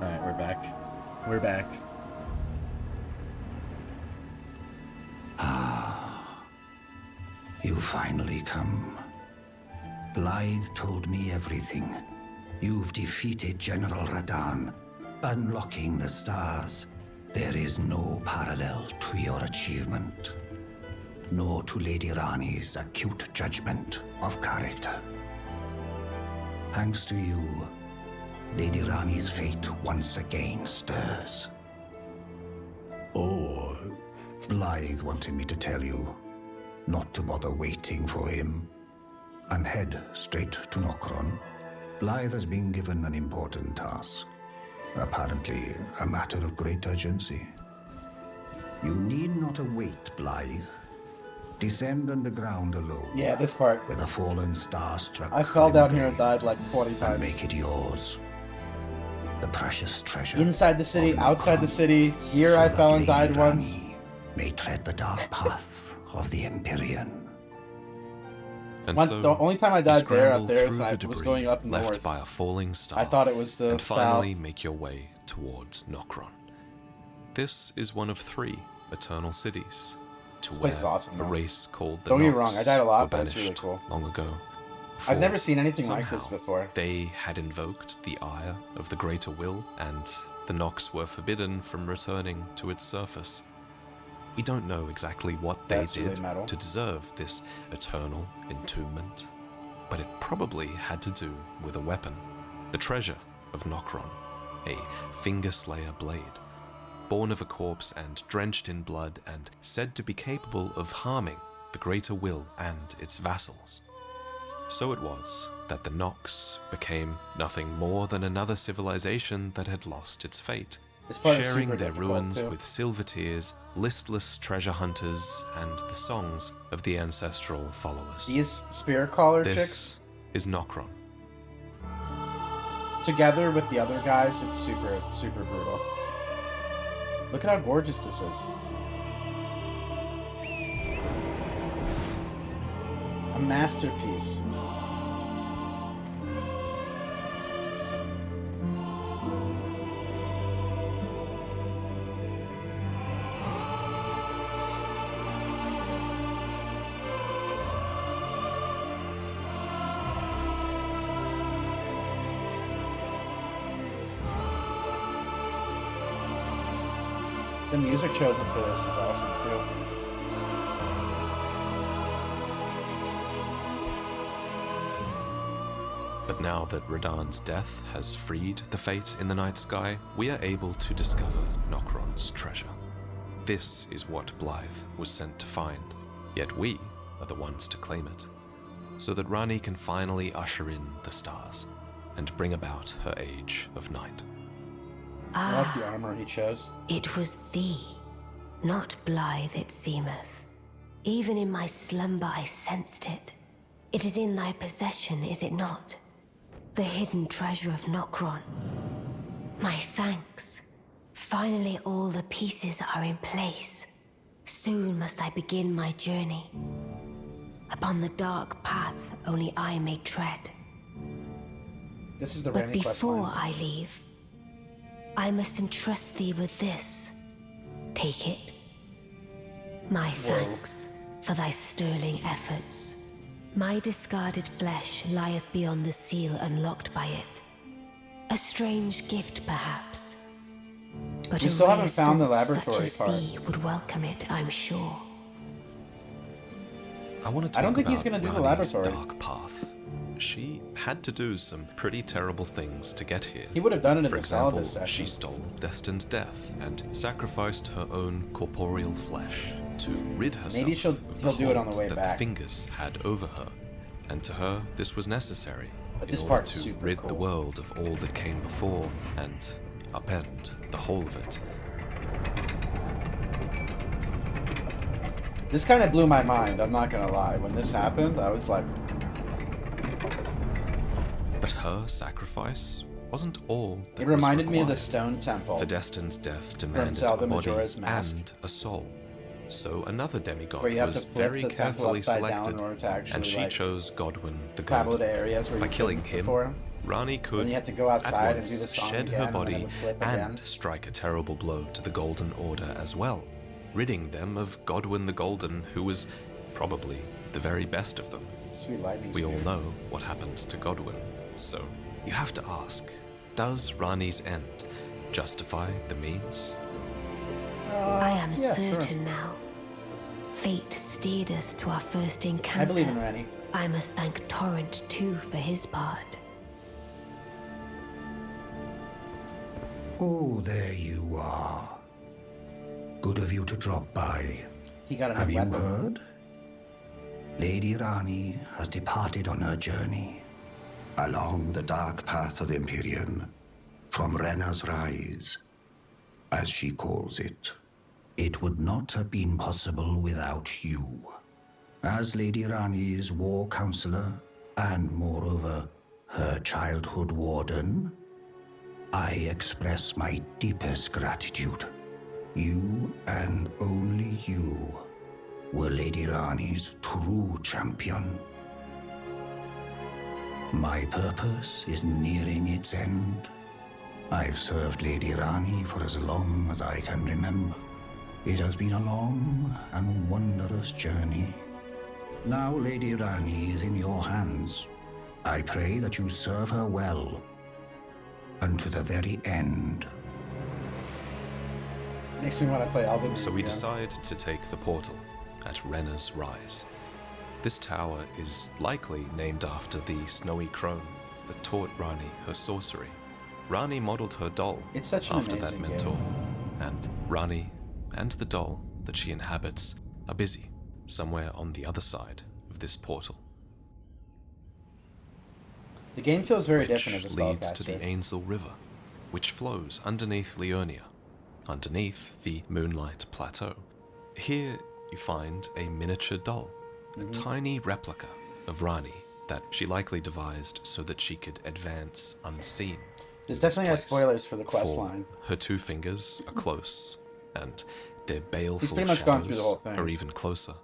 Alright, we're back. We're back. Ah, you finally come. Blythe told me everything. You've defeated General Radahn, unlocking the stars. There is no parallel to your achievement, nor to Lady Rani's acute judgment of character. Thanks to you, Lady Rani's fate once again stirs. Oh, Blythe wanted me to tell you not to bother waiting for him and head straight to Nokron. Blythe has been given an important task, apparently a matter of great urgency. You need not await Blythe. Descend underground alone. Yeah, this part. With a fallen star-struck. I fell down here and died like 40 and times. make it yours. The precious treasure. Inside the city, of outside Nokron, the city. Here so I that fell and Lady died Rani once. may tread the dark path of the Empyrean. And The only time I died there, up there, is through I the was debris going up left north. by a falling star. I thought it was the and finally south. make your way towards Nokron. This is one of 3 eternal cities, to This where place is awesome, a though. race called the Don't get me Nox wrong, I died a lot, were but it's really banished cool. long ago. I've never For seen anything like this somehow before. They had invoked the ire of the Greater Will, and the Nox were forbidden from returning to its surface. We don't know exactly what they That's really did metal. to deserve this eternal entombment, but it probably had to do with a weapon, the treasure of Nokron, a finger slayer blade, born of a corpse and drenched in blood and said to be capable of harming the Greater Will and its vassals. So it was that the Nox became nothing more than another civilization that had lost its fate, This part is sharing super their difficult, ruins too. with silver tears, listless treasure hunters, and the songs of the ancestral followers. These spirit caller This chicks, is Nokron. together with the other guys, it's super, super brutal. Look at how gorgeous this is. A masterpiece. The music chosen for this is awesome too. But now that Radahn's death has freed the fate in the night sky, we are able to discover Nokron's treasure. This is what Blythe was sent to find, yet we are the ones to claim it, so that Rani can finally usher in the stars and bring about her age of night. I like the armor he chose. It was thee, not Blythe it seemeth. Even in my slumber I sensed it. It is in thy possession, is it not? The hidden treasure of Nokron. My thanks. Finally all the pieces are in place. Soon must I begin my journey. Upon the dark path only I may tread. This is the But Randy quest before line. I leave, I must entrust thee with this. Take it. My thanks for thy sterling efforts. My discarded flesh lieth beyond the seal unlocked by it. A strange gift, perhaps. But We a still rare haven't found the soul laboratory such as part. thee would welcome it, I'm sure. I want to talk I don't think he's about gonna do the Rani's laboratory. dark path. She had to do some pretty terrible things to get here. He would have done it in For the example, Salvus session. she stole Destin's death and sacrificed her own corporeal flesh to rid herself Maybe of the he'll do it on the hold way that back. the fingers had over her. And to her, this was necessary But in this order part's to super rid cool. the world of all that came before and upend the whole of it. This kind of blew my mind, I'm not gonna lie. When this happened, I was like, But her sacrifice wasn't all that it reminded was me of the required. Stone Temple. For Destin's death demanded Zelda a body Majora's Mask. and a soul. So another demigod Where you have was to flip very the temple carefully upside down selected, in order to actually, and she like, chose Godwyn the travel Golden. to areas where By you killing couldn't him, before. Rani could you had to go outside at and do once the song shed again, her and then it body would flip and again. strike a terrible blow to the Golden Order as well, ridding them of Godwyn the Golden, who was probably the very best of them. Sweet lightning We all speed. know what happened to Godwyn, so you have to ask, does Rani's end justify the means? I am yeah, certain sure. now. Fate steered us to our first encounter. I believe in Rani. I must thank Torrent too for his part. Oh, there you are. Good of you to drop by. He got a Have new you weapon. heard? Lady Rani has departed on her journey along the dark path of the Empyrean, from Rena's Rise, as she calls it. It would not have been possible without you. As Lady Rani's war counselor, and moreover, her childhood warden, I express my deepest gratitude. You and only you were Lady Rani's true champion. My purpose is nearing its end. I've served Lady Rani for as long as I can remember. It has been a long and wondrous journey. Now Lady Rani is in your hands. I pray that you serve her well, unto the very end. Makes me want to play Elden. So we again. decide to take the portal at Rena's Rise. This tower is likely named after the snowy crone that taught Rani her sorcery. Rani modeled her doll It's such an after that amazing mentor, game. and Rani and the doll that she inhabits are busy somewhere on the other side of this portal, The game feels very which different as a leads to the spellcaster. Ainsel River, which flows underneath Leonia, underneath the Moonlight Plateau. Here you find a miniature doll, a tiny replica of Rani that she likely devised so that she could advance unseen. This in definitely has place. spoilers for the quest For line. her two fingers are close, and their baleful He's pretty much gone through the shadows whole thing. are even closer,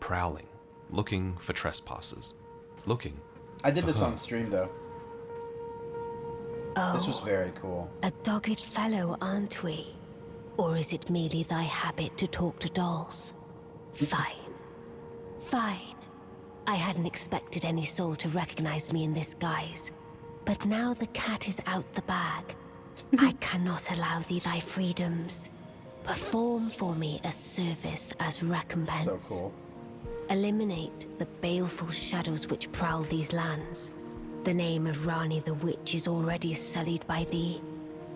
prowling, looking for trespassers, looking I did for this her. on stream though. This was very cool. A dogged fellow, aren't we? Or is it merely thy habit to talk to dolls? Fine. Fine. I hadn't expected any soul to recognize me in this guise. But now the cat is out the bag. I cannot allow thee thy freedoms. Perform for me a service as recompense. So cool. Eliminate the baleful shadows which prowl these lands. The name of Rani the Witch is already sullied by thee.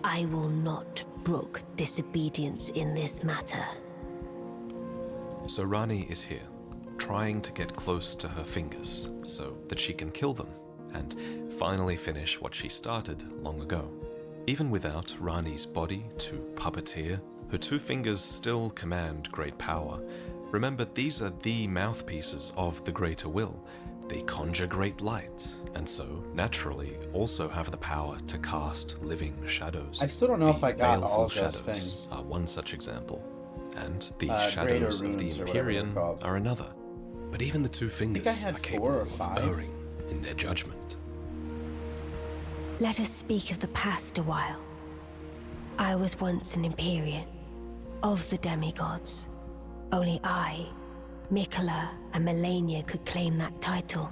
I will not brook disobedience in this matter. So Rani is here, trying to get close to her fingers so that she can kill them and finally finish what she started long ago. Even without Rani's body to puppeteer, her two fingers still command great power. Remember, these are the mouthpieces of the greater will. They conjure great light, and so, naturally, also have the power to cast living shadows. I still don't know if I got baleful all of those shadows things. are one such example, and the Greater shadows of the runes or whatever they're Empyrean called. are another. But even the two fingers had are 4 capable or of 5. erring in their judgment. Let us speak of the past a while. I was once an Empyrean, of the demigods. Only I, Mikola, and Melania could claim that title.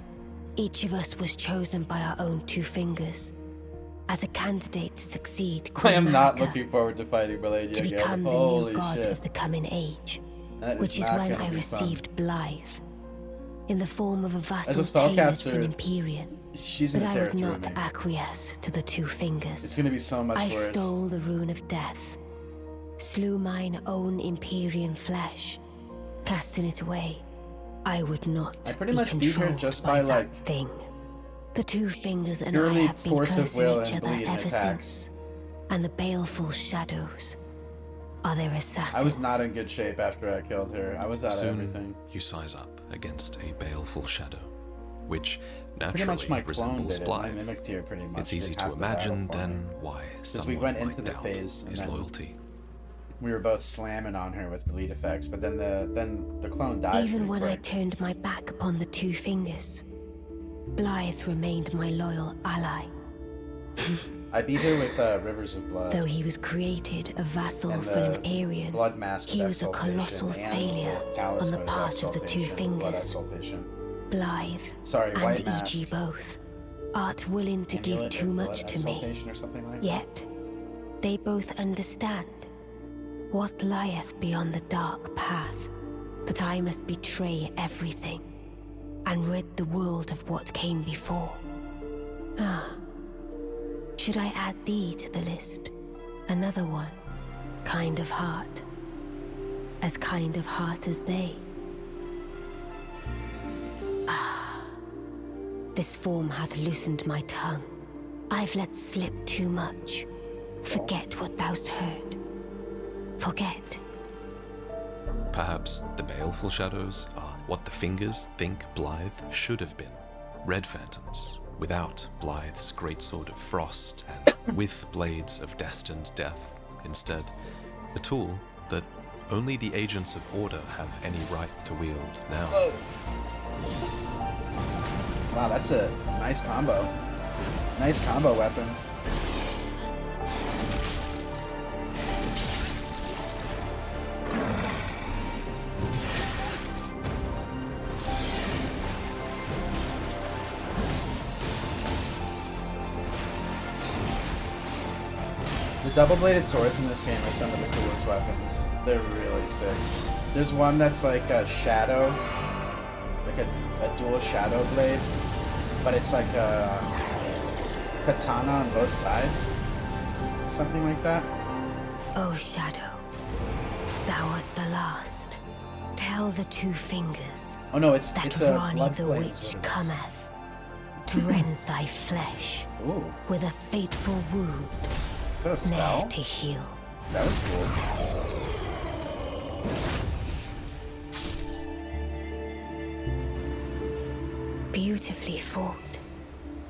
Each of us was chosen by our own two fingers. As a candidate to succeed I Queen am not America, looking forward to fighting Melania to again. become the Holy new god shit. of the coming age, That which is not when gonna I be fun. received Blythe, in the form of a vassal spellcaster, tailored for an Empyrean. She's But gonna I tear would through not me. acquiesce to the two fingers. It's gonna be so much I worse. stole the rune of death, slew mine own Empyrean flesh, casting it away. I would not I pretty be much beat her controlled just by by, that like, thing. The two fingers and I purely have been force of cursing will each and other bleed ever attacks. since. And the baleful shadows are their assassins. I was not in good shape after I killed her. I was out of Soon everything. you size up against a baleful shadow, which Pretty naturally much my clone resembles did it. My Blythe. mimic tier pretty much It's did easy to half the battle imagine for then me. why we someone went might into the doubt phase, and his then- loyalty. We were both slamming on her with bleed effects, but then the clone dies Even pretty when I quick. turned my back upon the two fingers, Blythe remained my loyal ally. I beat her with Rivers of Blood. Though he was created a vassal And for an the Aryan, Blood Mask of he was a Exaltation colossal and failure Callous on the Hood of part of the two Exaltation, Blood fingers. Exaltation. Blythe Sorry, White and Mask. E.G. both art willing to give Amulet too of much Blood to me, Exaltation or something like that. yet they both understand what lieth beyond the dark path, that I must betray everything and rid the world of what came before. Should I add thee to the list? Another one, kind of heart. As kind of heart as they. This form hath loosened my tongue. I've let slip too much. Forget what thou'st heard. Forget. Perhaps the baleful shadows are what the fingers think Blythe should have been. Red phantoms, without Blythe's greatsword of frost and with blades of destined death instead. A tool that only the agents of order have any right to wield now. Whoa. Wow, that's a nice combo. Nice combo weapon. The double-bladed swords in this game are some of the coolest weapons. They're really sick. There's one that's like a shadow, like a dual shadow blade, but it's like a katana on both sides, something like that. O Shadow, thou art the last. Tell the two fingers Oh no, it's that a Rani blood the blade witch is what it is. cometh to rend thy flesh Ooh, with a fateful wound, is that a spell? ne'er to heal. That was cool. Beautifully fought.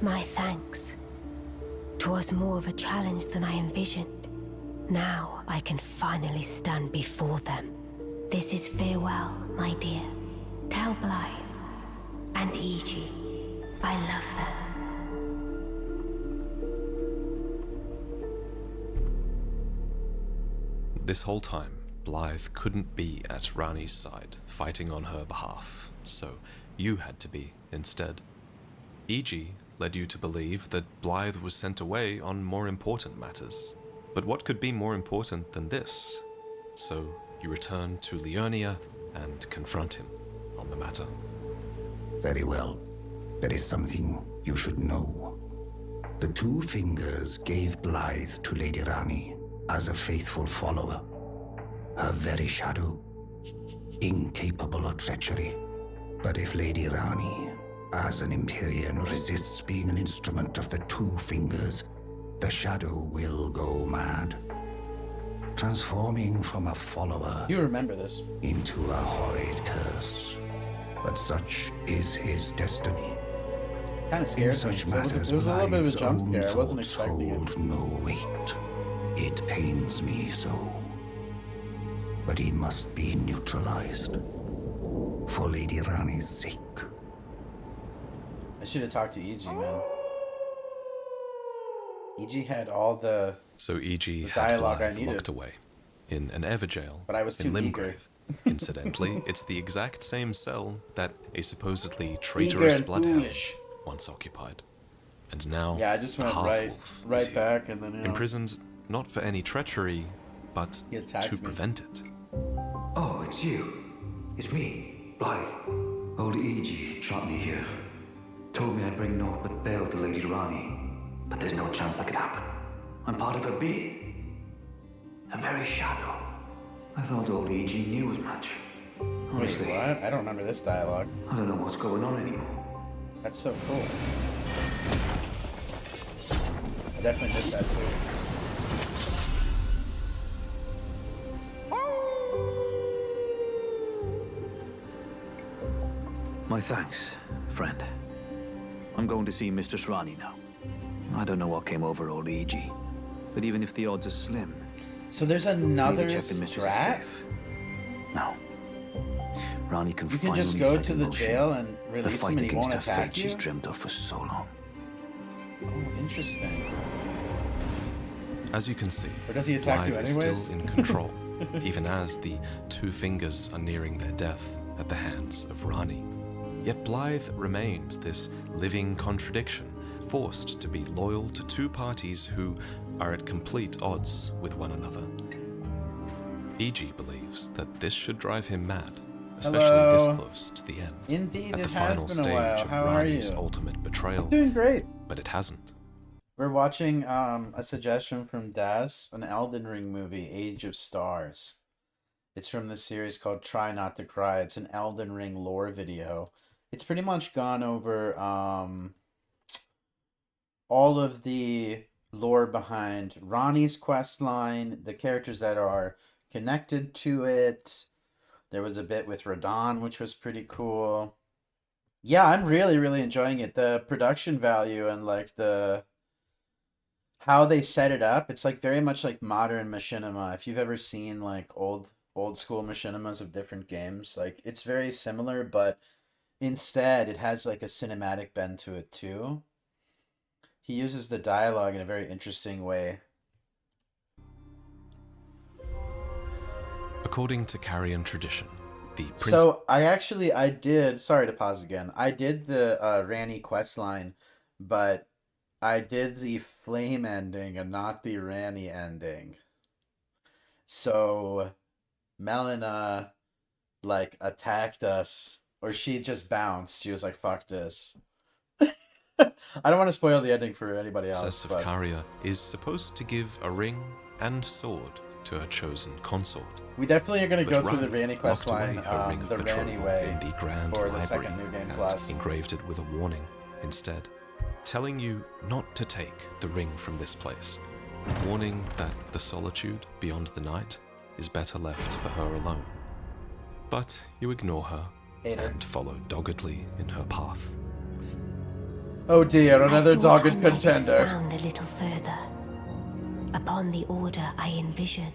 My thanks. 'Twas more of a challenge than I envisioned. Now I can finally stand before them. This is farewell, my dear. Tell Blythe and E.G. I love them. This whole time, Blythe couldn't be at Rani's side, fighting on her behalf, so you had to be instead. E.G. led you to believe that Blythe was sent away on more important matters. But what could be more important than this? So you return to Liurnia and confront him on the matter. Very well. There is something you should know. The two fingers gave Blythe to Lady Rani as a faithful follower. Her very shadow, incapable of treachery. But if Lady Rani, as an Empyrean, resists being an instrument of the two fingers, the shadow will go mad, transforming from a follower You remember this. into a horrid curse. But such is his destiny. Kind of In scared me. such There was matters, a little bit of a Blythe's jump own scare. I wasn't thoughts expecting it. hold no weight. It pains me so. But he must be neutralized. For Lady Rani's sake. I should have talked to E.G., man. E.G. had all the... So E.G. The had dialogue I Blythe needed. locked away in an Everjail But I was in too eager. Limgrave. Incidentally, it's the exact same cell that a supposedly Eager traitorous and bloodhound foolish. once occupied. And now, Yeah, I just the went half-wolf right is here, back, and then, you know, imprisoned not for any treachery, but He attacked to me. prevent it. Oh, it's you. It's me, Blythe. Old E.G. trapped me here. Told me I'd bring naught but bale to Lady Rani. But there's no chance that could happen. I'm part of her being. A very shadow. I thought old E.G. knew as much. Wait, Honestly, what? I don't remember this dialogue. I don't know what's going on anymore. That's so cool. I definitely missed that too. My thanks, friend. I'm going to see Mistress Rani now. I don't know what came over old E.G. But even if the odds are slim, So there's I need another to check the mistress is strat? safe. No. Rani can You can finally just go set to in the motion jail and the release him fight and he against won't her attack fate you? she's dreamed of for so long. Oh, Interesting. As you can see, Or does he attack you Blythe is anyways? still in control, even as the two fingers are nearing their death at the hands of Rani. Yet Blythe remains this living contradiction, forced to be loyal to two parties who are at complete odds with one another. E.G. believes that this should drive him mad, especially this Hello. close to the end. Indeed, at the it has final been a stage while. of How are Rani's you? ultimate betrayal. I'm doing great. But it hasn't. We're watching a suggestion from Daz, an Elden Ring movie, Age of Stars. It's from this series called Try Not to Cry. It's an Elden Ring lore video. It's pretty much gone over all of the lore behind Ronnie's quest line, the characters that are connected to it. There was a bit with Radon, which was pretty cool. Yeah, I'm really, really enjoying it. The production value and like the how they set it up, it's like very much like modern machinima. If you've ever seen like old school machinimas of different games, like it's very similar, but instead it has like a cinematic bend to it too. He uses the dialogue in a very interesting way. According to Carrion tradition, the prince... So I did, sorry to pause again. I did the Rani quest line, but I did the flame ending and not the Rani ending. So Melina like attacked us, or she just bounced. She was like, "Fuck this." I don't want to spoil the ending for anybody else. Princess of But Caria is supposed to give a ring and sword to her chosen consort. we definitely are going to But go through the Rani Rani quest locked away line, her ring of the betrothal Rani way, in the Grand for the Library second New Game and Plus. engraved it with a warning instead, telling you not to take the ring from this place, warning that the solitude beyond the night is better left for her alone. But you ignore her Hate her. and follow doggedly in her path. Oh dear, another I thought dogged I might contender. expound a little further. Upon the order I envision,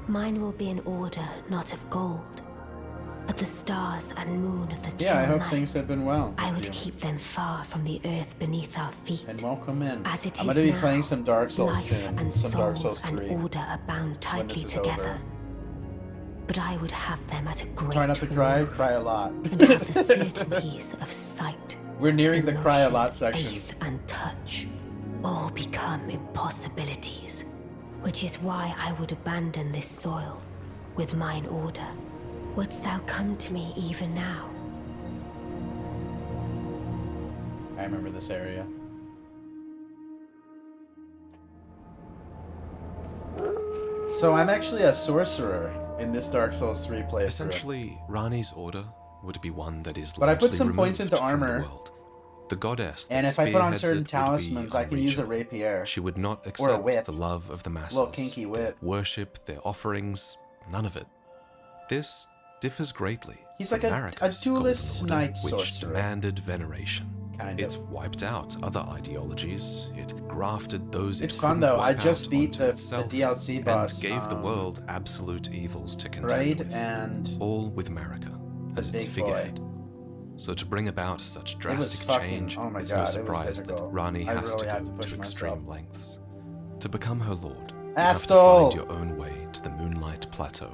mine will be an order not of gold, but the stars and moon of the Yeah, I chill hope night. things have been well. I with would you. keep them far from the earth beneath our feet. And welcome in. As it I'm is going to be now, playing some Dark Souls life soon. and Some Dark souls Souls 3. and order are bound when tightly this is together. over. But I would have them at a great Try not to cry. remove, Cry a lot. and have the certainties of sight, We're nearing the cry a emotion, lot section. faith and touch all become impossibilities, which is why I would abandon this soil with mine order. Wouldst thou come to me even now? I remember this area. So I'm actually a sorcerer in this Dark Souls 3 playthrough. Essentially, Rani's order would be one that is But I put largely some points removed into from the armor. world. The goddess that And if I put on spearheads certain it would be talismans, I can use a unreachable. rapier. She would not Or a accept whip. the love of the masses. Little kinky whip. Their worship, their offerings, none of it. This differs greatly. He's from like a Marika's duelist golden order, knight which sorcerer. demanded veneration. Kind It of. wiped out other ideologies. It grafted those It's it fun couldn't though. I wipe just out beat onto the itself, DLC boss. and gave the world absolute evils to contend Raid with, and all with Marika as its big boy. figurehead. So to bring about such was drastic fucking- change, oh my it's God, it no was surprise that difficult. Rani I has really to had go to push to myself. extreme lengths. To become her lord, you Astol! have to find your own way to the Moonlight Plateau,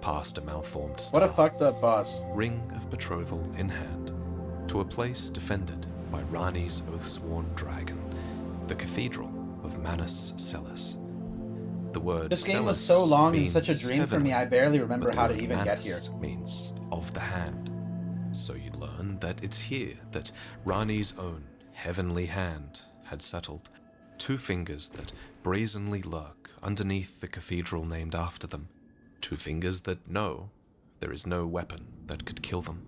past a malformed star, What a fucked up boss. ring of betrothal in hand, to a place defended by Rani's oath-sworn dragon, the Cathedral of Manus Celis. The word This game was Celis so long and means such a dream for me, heavenly, I barely remember but the how to word even get here. Manus means of the hand. So you learn that it's here that Rani's own heavenly hand had settled. Two fingers that brazenly lurk underneath the cathedral named after them. Two fingers that know there is no weapon that could kill them,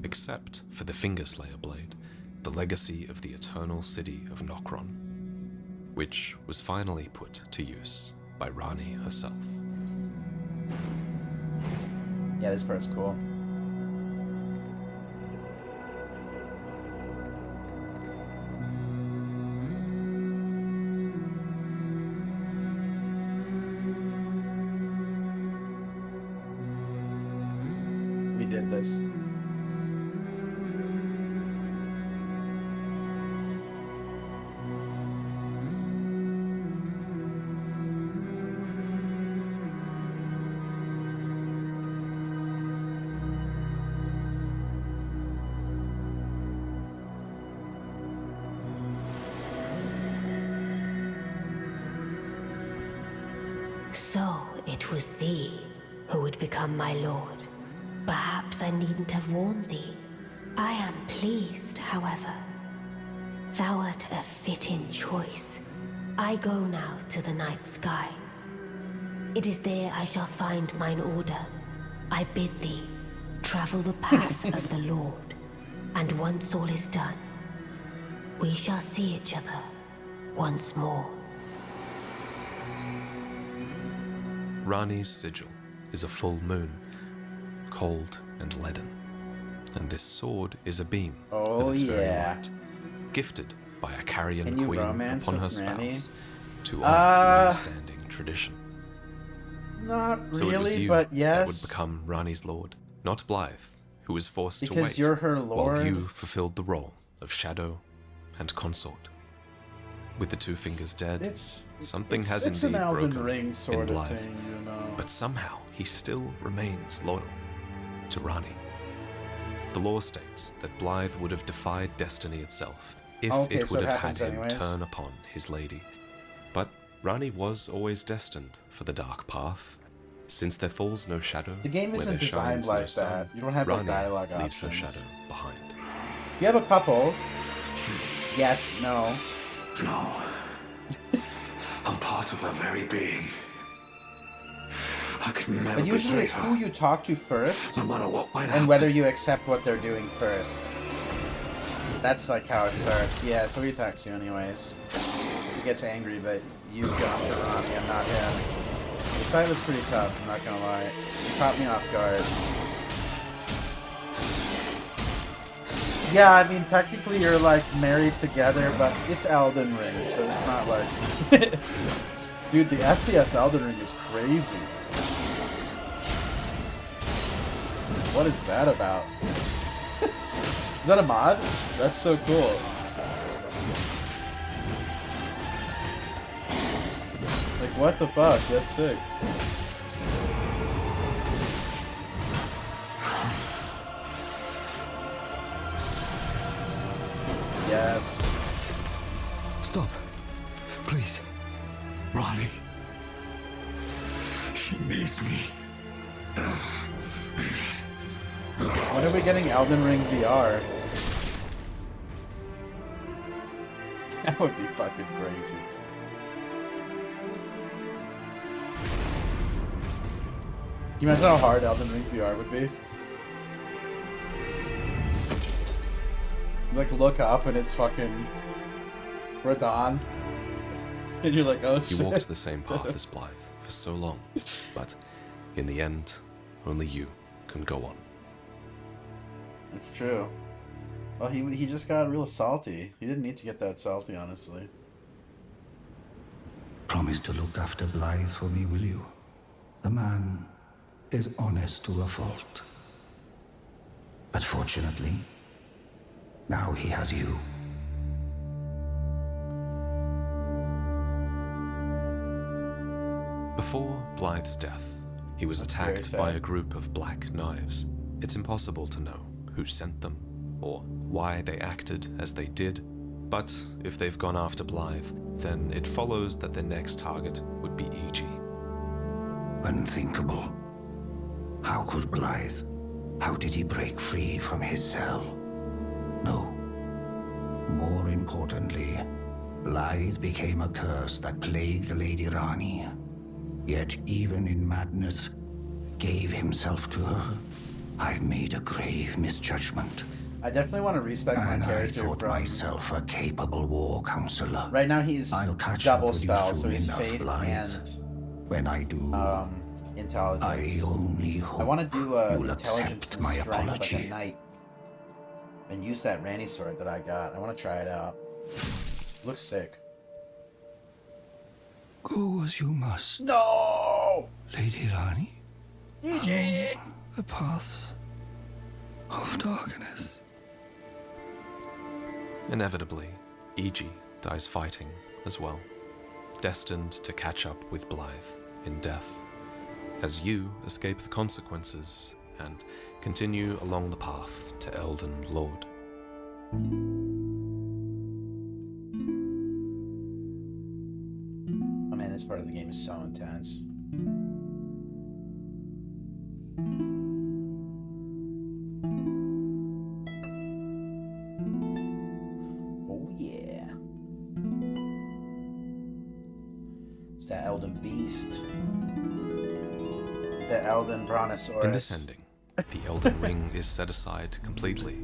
except for the Fingerslayer blade, the legacy of the eternal city of Nokron, which was finally put to use by Rani herself. Yeah, this part's cool. We did this. So it was thee who would become my lord. Perhaps I needn't have warned thee. I am pleased, however. Thou art a fitting choice. I go now to the night sky. It is there I shall find mine order. I bid thee travel the path of the Lord, and once all is done, we shall see each other once more. Rani's sigil is a full moon, cold and leaden, and this sword is a beam Oh, of its very yeah. light, gifted by a carrion Can you queen romance upon her with Rani? spouse to honor long-standing tradition. Not So it was really, you but that would yes. become Rani's lord, not Blythe, who was forced to Because wait you're her while lord. you fulfilled the role of shadow and consort. With the two fingers dead, something has it's indeed an Elden broken Ring in sort of Blythe, thing, you know. but somehow he still remains loyal to Rani. The law states that Blythe would have defied destiny itself if Okay, it so would it have had happens him anyways. turn upon his lady. But Rani was always destined for the dark path. Since there falls no shadow, The game where isn't there designed shines no like sun, that. You don't have like Rani dialogue leaves her options. shadow behind. You have a couple. Yes, no. No. I'm part of her very being. I could never But usually betray it's her, who you talk to first, no matter what might and happen. whether you accept what they're doing first. That's like how it starts. Yeah, so he attacks you anyways. He gets angry that you've gone to Rani and not him. This fight was pretty tough, I'm not gonna lie. He caught me off guard. Yeah, I mean, technically you're like married together, but it's Elden Ring, so it's not like... Dude, the FPS Elden Ring is crazy. What is that about? Is that a mod? That's so cool. Like, what the fuck? That's sick. Yes. Stop. Please. Rani. She needs me. When are we getting Elden Ring VR? That would be fucking crazy. Can you imagine how hard Elden Ring VR would be? You, like, look up and it's fucking Radon. And you're like, oh shit. You walked the same path as Blythe for so long, but in the end, only you can go on. It's true. Well, he just got real salty. He didn't need to get that salty, honestly. Promise to look after Blythe for me, will you? The man is honest to a fault. But fortunately, now he has you. Before Blythe's death, he was That's very attacked sad. by a group of black knives. It's impossible to know who sent them or why they acted as they did, but if they've gone after Blythe, then it follows that their next target would be E.G. Unthinkable. How could Blythe? How did he break free from his cell? No. More importantly, Blythe became a curse that plagued Lady Rani. Yet even in madness, gave himself to her. I've made a grave misjudgment. I definitely want to respect my And I character thought from... myself a capable war counselor. Right now he's I'll catch up double with you spell, so soon he's enough, faith Blythe. and When I do, intelligence. I only hope I want to do you'll intelligence accept and my strength like a apology. knight. And use that Rani sword that I got. I want to try it out. Looks sick. Go as you must, No! Lady Rani. EJ! The paths of darkness. Inevitably, E.G. dies fighting as well, destined to catch up with Blythe in death, as you escape the consequences and continue along the path to Elden Lord. Oh man, this part of the game is so intense. Oh yeah. It's that Elden Beast. The Elden Brontosaurus. In this ending, the Elden Ring is set aside completely,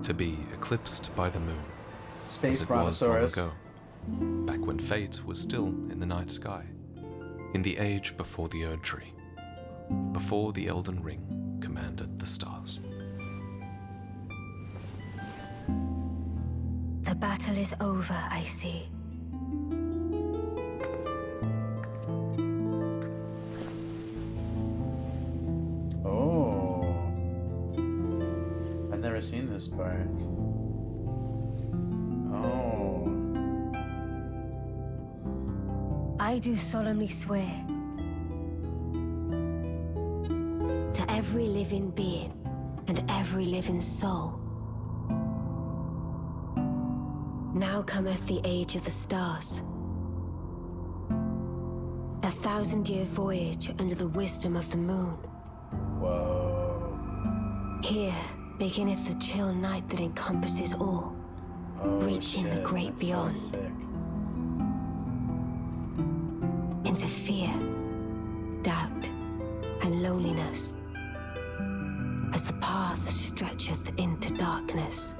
to be eclipsed by the moon, Space as it was long Brontosaurus. ago, back when fate was still in the night sky, in the age before the Erd Tree, before the Elden Ring commanded the stars. The battle is over, I see. Oh. I've never seen this part. Oh. I do solemnly swear to every living being and every living soul. Now cometh the age of the stars. 1,000-year voyage under the wisdom of the moon. Whoa. Here beginneth the chill night that encompasses all, Oh, reaching the shit, great that's beyond. So sick. Into fear, doubt, and loneliness, as the path stretcheth into darkness.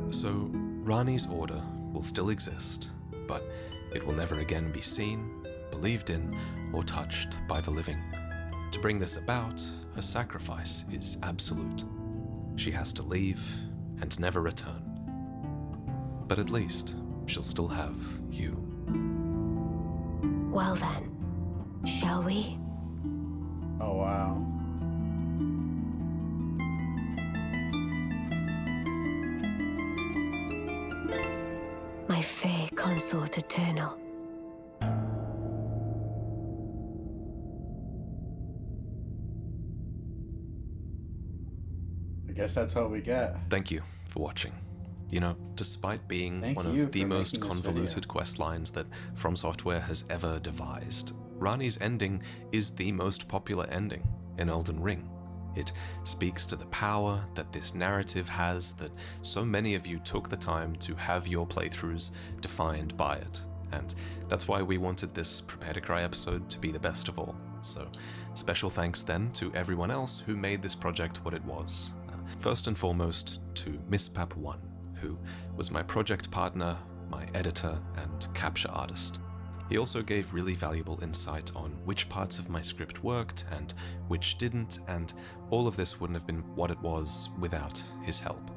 So, Rani's order will still exist, but it will never again be seen, believed in, or touched by the living. To bring this about, her sacrifice is absolute. She has to leave and never return. But at least she'll still have you. Well then, shall we? Oh, wow. My fair consort eternal. I guess that's all we get. Thank you for watching. You know, despite being Thank one you of the for most making this convoluted video. quest lines that From Software has ever devised, Rani's ending is the most popular ending in Elden Ring. It speaks to the power that this narrative has, that so many of you took the time to have your playthroughs defined by it. And that's why we wanted this Prepare to Cry episode to be the best of all. So, special thanks then to everyone else who made this project what it was. First and foremost, to MissPap1, who was my project partner, my editor, and capture artist. He also gave really valuable insight on which parts of my script worked and which didn't, and all of this wouldn't have been what it was without his help.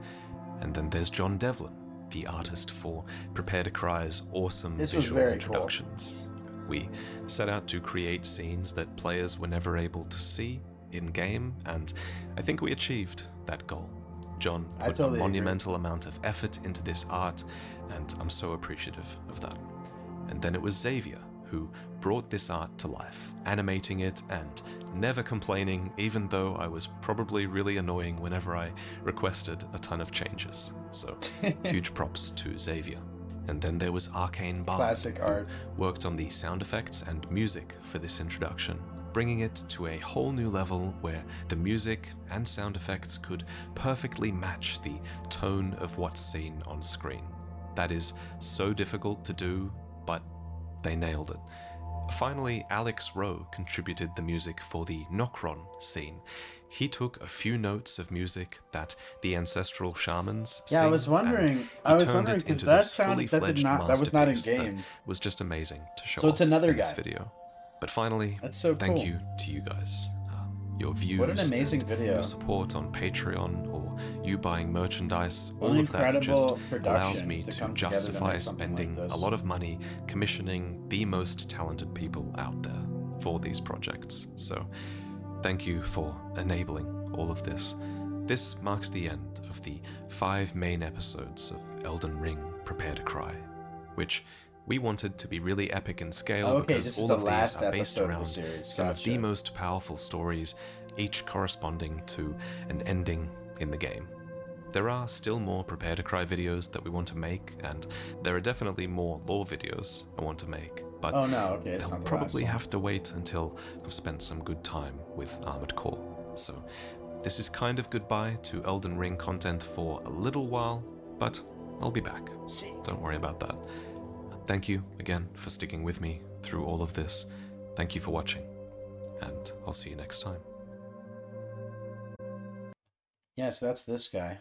And then there's John Devlin, the artist for Prepare to Cry's awesome This was visual very cool. introductions. We set out to create scenes that players were never able to see in-game, and I think we achieved that goal. John I put totally a monumental amount of effort into this art, and I'm so appreciative of that. And then it was Xavier who brought this art to life, animating it and never complaining, even though I was probably really annoying whenever I requested a ton of changes. So, huge props to Xavier. And then there was Arcane Bard, Classic art. who worked on the sound effects and music for this introduction, bringing it to a whole new level where the music and sound effects could perfectly match the tone of what's seen on screen. That is so difficult to do, but they nailed it. Finally, Alex Rowe contributed the music for the Nokron scene. He took a few notes of music that the ancestral shamans Yeah, I sing, was wondering. and he I was turned wondering it because into that this sound fully that did fledged not that was not in masterpiece game. that was just amazing to show So it's off another in this guy. video. But finally, That's so thank cool. you to you guys. Your views, What an amazing and video. your support on Patreon, or you buying merchandise, What all an of that just incredible allows production me to to come together to justify make something like spending this. a lot of money commissioning the most talented people out there for these projects. So thank you for enabling all of this. This marks the end of the 5 main episodes of Elden Ring Prepare to Cry, which we wanted to be really epic in scale Okay, because this is all the of these last are based episode of the around series. some of the Gotcha. most powerful stories, each corresponding to an ending in the game. There are still more Prepare to Cry videos that we want to make, and there are definitely more lore videos I want to make, but Oh no, okay, it's they'll not the last probably one. have to wait until I've spent some good time with Armored Core. So this is kind of goodbye to Elden Ring content for a little while, but I'll be back. Don't worry about that. Thank you again for sticking with me through all of this. Thank you for watching, and I'll see you next time. Yes, that's this guy.